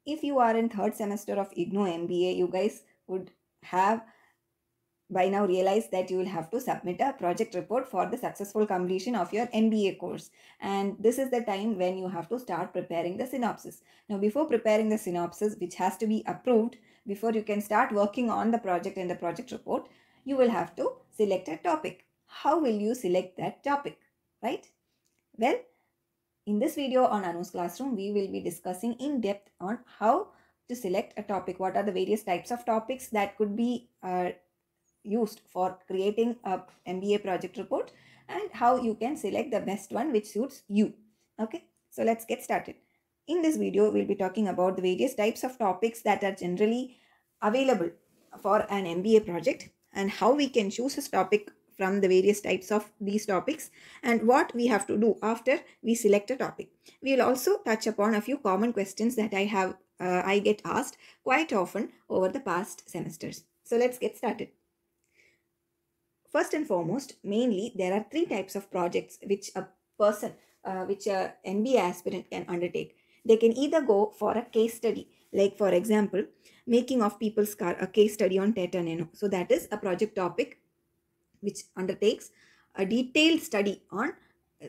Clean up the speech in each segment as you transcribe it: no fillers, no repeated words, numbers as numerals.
If you are in third semester of IGNOU MBA, you guys would have by now realize that you will have to submit a project report for the successful completion of your MBA course. And this is the time when you have to start preparing the synopsis. Now, before preparing the synopsis, which has to be approved before you can start working on the project and the project report, you will have to select a topic. How will you select that topic, right? Well, in this video on Anu's Classroom, we will be discussing in depth on how to select a topic. What are the various types of topics that could be used for creating a MBA project report, and how you can select the best one which suits you. Okay, so let's get started. In this video, we'll be talking about the various types of topics that are generally available for an MBA project and how we can choose a topic from the various types of these topics and what we have to do after we select a topic. We will also touch upon a few common questions that I get asked quite often over the past semesters. So let's get started. First and foremost, mainly there are three types of projects which a MBA aspirant can undertake. They can either go for a case study, like for example, making of people's car, a case study on Tata Nano. So that is a project topic which undertakes a detailed study on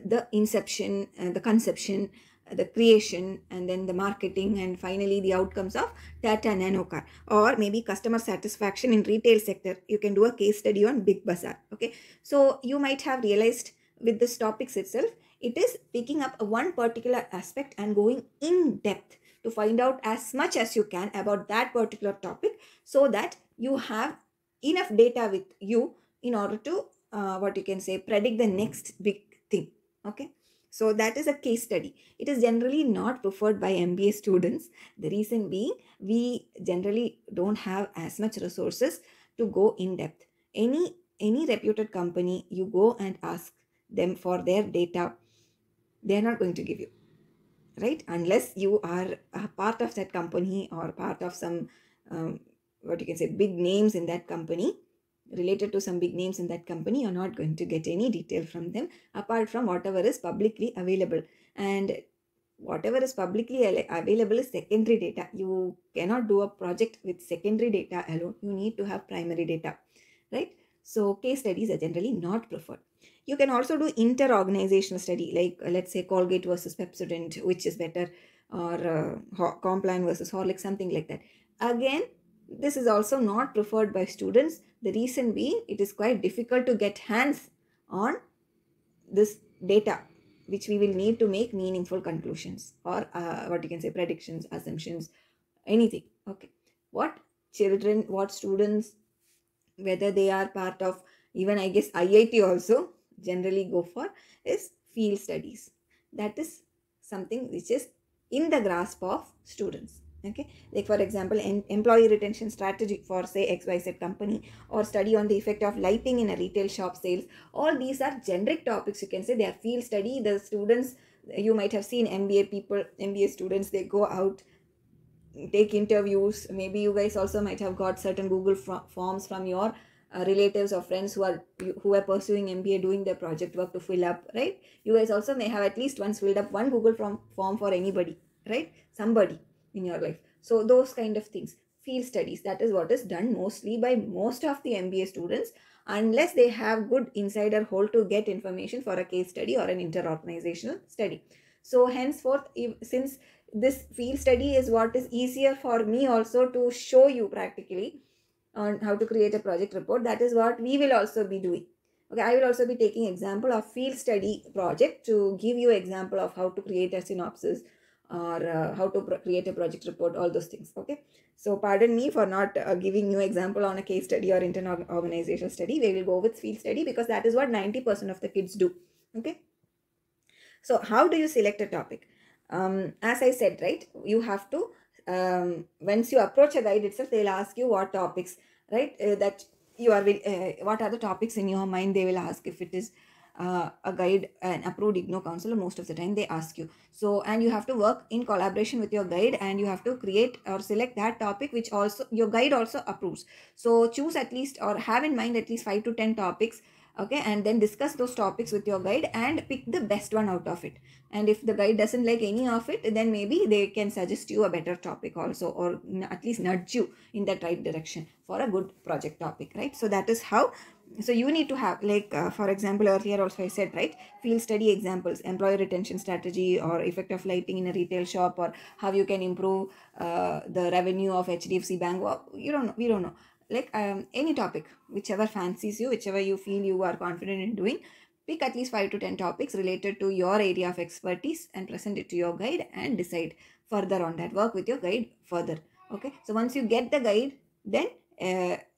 the inception, the conception, the creation, and then the marketing, and finally the outcomes of Tata Nano car. Or maybe customer satisfaction in retail sector, you can do a case study on Big Bazaar. Okay, so you might have realized with this topics itself, it is picking up one particular aspect and going in depth to find out as much as you can about that particular topic, so that you have enough data with you in order to what you can say, predict the next big thing. Okay, so that is a case study. It is generally not preferred by MBA students. The reason being, we generally don't have as much resources to go in depth. Any reputed company, you go and ask them for their data, they are not going to give you, right? Unless you are a part of that company or part of some what you can say, big names in that company, related to some big names in that company, you're not going to get any detail from them apart from whatever is publicly available. And whatever is publicly available is secondary data. You cannot do a project with secondary data alone. You need to have primary data, right? So case studies are generally not preferred. You can also do inter-organizational study, like let's say Colgate versus Pepsodent, which is better, or Complan versus Horlicks, something like that. Again, this is also not preferred by students. The reason being, it is quite difficult to get hands on this data, which we will need to make meaningful conclusions, or what you can say, predictions, assumptions, anything. Okay, what children, what students, whether they are part of even I guess IIT also generally go for is field studies. That is something which is in the grasp of students. Okay, like for example, employee retention strategy for say XYZ company, or study on the effect of lighting in a retail shop sales. All these are generic topics, you can say. They are field study. The students, you might have seen MBA people, MBA students, they go out, take interviews. Maybe you guys also might have got certain Google forms from your relatives or friends who are pursuing MBA, doing their project work to fill up, right? You guys also may have at least once filled up one Google form for anybody, right? Somebody in your life. So those kind of things, field studies, that is what is done mostly by most of the MBA students, unless they have good insider hold to get information for a case study or an inter-organizational study. So henceforth, since this field study is what is easier for me also to show you practically on how to create a project report, that is what we will also be doing. Okay, I will also be taking example of field study project to give you example of how to create a synopsis, or how to create a project report, all those things. Okay, so pardon me for not giving you example on a case study or internal organizational study. We will go with field study because that is what 90% of the kids do. Okay, so how do you select a topic? As I said, right, you have to once you approach a guide itself, they'll ask you what topics, right, that you are what are the topics in your mind. They will ask. If it is a guide, an approved IGNOU counselor, most of the time they ask you. So, and you have to work in collaboration with your guide, and you have to create or select that topic which also your guide also approves. So choose at least, or have in mind at least 5 to 10 topics Okay, and then discuss those topics with your guide and pick the best one out of it. And if the guide doesn't like any of it, then maybe they can suggest you a better topic also, or at least nudge you in that right direction for a good project topic, right? So that is how. So you need to have, like, for example, earlier also I said, right, field study examples, employee retention strategy, or effect of lighting in a retail shop, or how you can improve the revenue of HDFC Bank. Well, you don't know, we don't know, like, any topic, whichever fancies you, whichever you feel you are confident in doing. Pick at least 5 to 10 topics related to your area of expertise and present it to your guide and decide further on that. Work with your guide further. Okay, so once you get the guide, then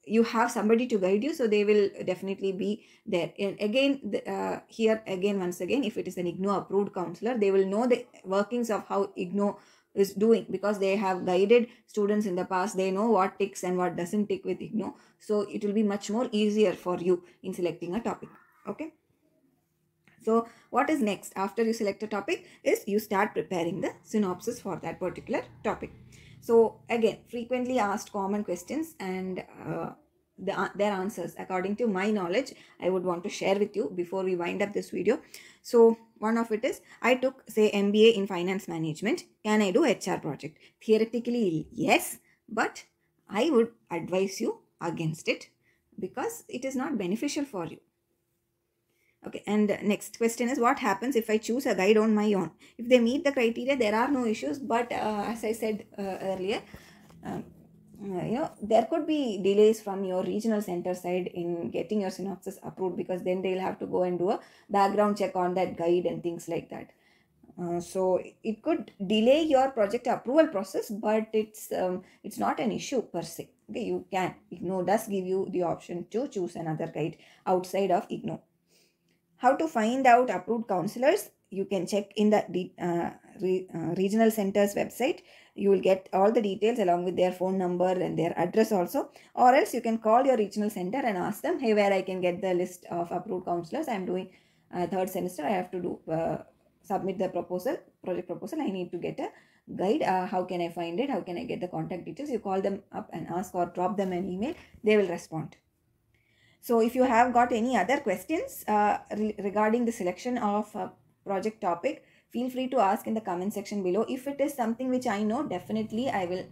you have somebody to guide you, so they will definitely be there. And again, here again, once again, if it is an IGNOU approved counselor, they will know the workings of how IGNOU is doing, because they have guided students in the past. They know what ticks and what doesn't tick with IGNOU, so it will be much more easier for you in selecting a topic. Okay, so what is next after you select a topic is you start preparing the synopsis for that particular topic. So again, frequently asked common questions and their answers according to my knowledge, I would want to share with you before we wind up this video. So one of it is, I took, say, MBA in finance management. Can I do HR project? Theoretically, yes, but I would advise you against it because it is not beneficial for you. Okay, and next question is, what happens if I choose a guide on my own? If they meet the criteria, there are no issues, but as I said earlier, there could be delays from your regional center side in getting your synopsis approved, because then they'll have to go and do a background check on that guide and things like that. So it could delay your project approval process, but it's not an issue per se. Okay, you can, IGNOU does give you the option to choose another guide outside of IGNOU. How to find out approved counselors? You can check in the regional center's website. You will get all the details along with their phone number and their address also. Or else you can call your regional center and ask them, hey, where I can get the list of approved counselors? I'm doing third semester. I have to do submit the project proposal. I need to get a guide. How can I find it? How can I get the contact details? You call them up and ask, or drop them an email. They will respond. So if you have got any other questions regarding the selection of a project topic, feel free to ask in the comment section below. If it is something which I know, definitely I will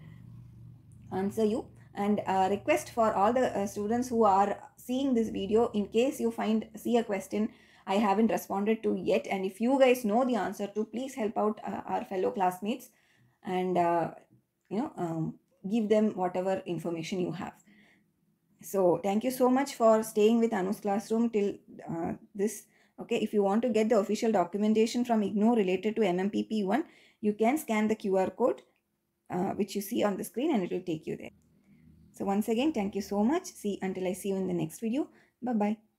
answer you. And request for all the students who are seeing this video, in case you see a question I haven't responded to yet, and if you guys know the answer to, please help out our fellow classmates and give them whatever information you have. So thank you so much for staying with Anu's Classroom till this. Okay, if you want to get the official documentation from IGNOU related to MMPP 1, you can scan the QR code which you see on the screen, and it will take you there. So once again, thank you so much. Until I see you in the next video. Bye-bye.